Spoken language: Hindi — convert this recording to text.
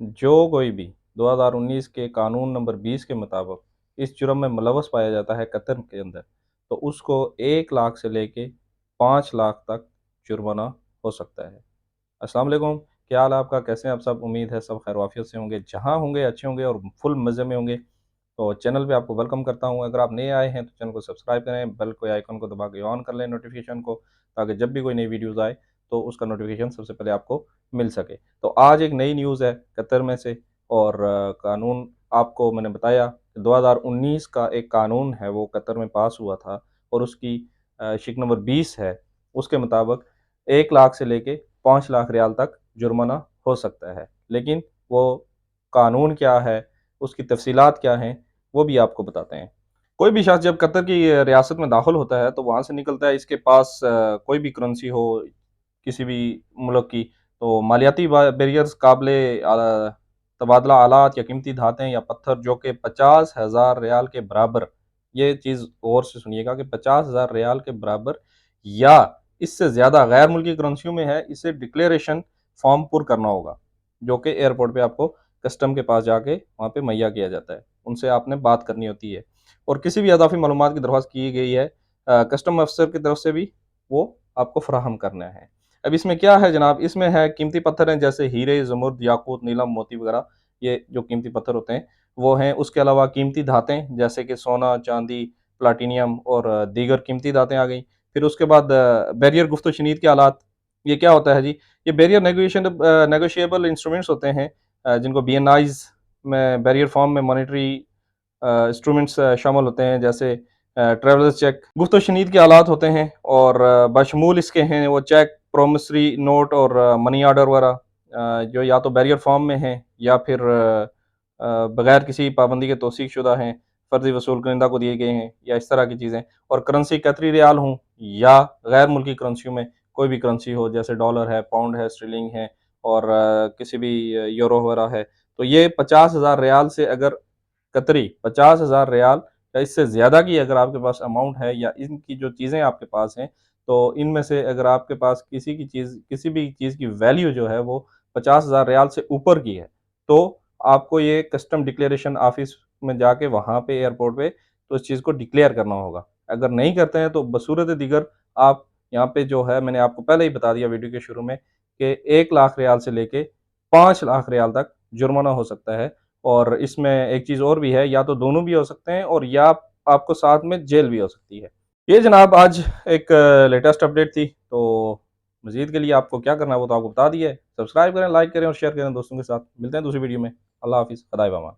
जो कोई भी 2019 के कानून नंबर 20 के मुताबिक इस जुर्म में मुलव्वस पाया जाता है कतर के अंदर, तो उसको 1 लाख से लेके 5 लाख तक जुर्माना हो सकता है। अस्सलाम वालेकुम, क्या हाल है आपका? कैसे हैं आप सब? उम्मीद है सब खैर वाफियत से होंगे, जहाँ होंगे अच्छे होंगे और फुल मज़े में होंगे। तो चैनल पे आपको वेलकम करता हूँ। अगर आप नए आए हैं तो चैनल को सब्सक्राइब करें, बेल के आइकन को दबा के ऑन कर लें नोटिफिकेशन को, ताकि जब भी कोई नई वीडियोज़ आए तो उसका नोटिफिकेशन सबसे पहले आपको मिल सके। तो आज एक नई न्यूज़ है कतर में से, और कानून आपको मैंने बताया कि 2019 का एक कानून है वो कतर में पास हुआ था, और उसकी शिक नंबर 20 है। उसके मुताबिक 1 लाख से लेके 5 लाख रियाल तक जुर्माना हो सकता है। लेकिन वो कानून क्या है, उसकी तफ़सीलात क्या हैं, वो भी आपको बताते हैं। कोई भी शख़्स जब कतर की रियासत में दाखिल होता है तो वहाँ से निकलता है, इसके पास कोई भी करेंसी हो किसी भी मुल्क की, तो मालियाती बैरियर्स काबिले तबादला आलात या कीमती धातें या पत्थर जो कि 50,000 रियाल के बराबर, ये चीज़ गौर से सुनिएगा कि 50,000 रियाल के बराबर या इससे ज़्यादा गैर मुल्की करेंसियों में है, इसे डिक्लेरेशन फॉर्म पुर करना होगा, जो कि एयरपोर्ट पे आपको कस्टम के पास जाके वहाँ पे मुहैया किया जाता है। उनसे आपने बात करनी होती है, और किसी भी अज़ाफ़ी मालूमात की दरख्वास्त की गई है कस्टम अफ़सर की तरफ से भी वो आपको फ़राहम करना है। अब इसमें क्या है जनाब, इसमें है कीमती पत्थर हैं जैसे हीरे, ज़मुर्द, याकूत, नीलम, मोती वगैरह, ये जो कीमती पत्थर होते हैं वो हैं। उसके अलावा कीमती धातें जैसे कि सोना, चांदी, प्लाटिनियम और दीगर कीमती धातें आ गई। फिर उसके बाद बैरियर गुफ्त शनीद के आलात, ये क्या होता है जी? ये बैरियर नेगोशिएबल इंस्ट्रूमेंट्स होते हैं, जिनको बीएनआईज़ में बैरियर फॉर्म में मॉनेटरी इंस्ट्रूमेंट्स शामिल होते हैं, जैसे ट्रैवलर्स चेक, गुफ्त शनीद के आलात होते हैं, और बशमूल इसके हैं वो चेक, प्रोमिसरी नोट और मनी ऑर्डर वगैरह, जो या तो बैरियर फॉर्म में हैं या फिर बगैर किसी पाबंदी के तौसीक शुदा हैं, फ़र्ज़ी वसूल कुनिंदा को दिए गए हैं, या इस तरह की चीज़ें। और करेंसी कतरी रियाल हों या गैर मुल्की करेंसियों में कोई भी करेंसी हो, जैसे डॉलर है, पाउंड है, स्टर्लिंग है, और किसी भी यूरो वगैरह है। तो ये 50,000 रियाल से अगर कतरी 50,000 रियाल या इससे ज़्यादा की अगर आपके पास अमाउंट है, या इनकी जो चीज़ें आपके पास हैं, तो इनमें से अगर आपके पास किसी भी चीज़ की वैल्यू जो है वो 50,000 रियाल से ऊपर की है, तो आपको ये कस्टम डिक्लेरेशन ऑफ़िस में जाके वहाँ पे एयरपोर्ट पे तो इस चीज़ को डिक्लेयर करना होगा। अगर नहीं करते हैं तो बसूरत दीगर आप यहाँ पे जो है, मैंने आपको पहले ही बता दिया वीडियो के शुरू में, कि 1 लाख रियाल से लेके 5 लाख रियाल तक जुर्माना हो सकता है। और इसमें एक चीज़ और भी है, या तो दोनों भी हो सकते हैं, और या आपको साथ में जेल भी हो सकती है। ये जनाब आज एक लेटेस्ट अपडेट थी। तो मज़ीद के लिए आपको क्या करना है वो तो आपको बता दिया है। सब्सक्राइब करें, लाइक करें और शेयर करें दोस्तों के साथ। मिलते हैं दूसरी वीडियो में। अल्लाह हाफ़िज़, खुदा हिफ़ाज़त।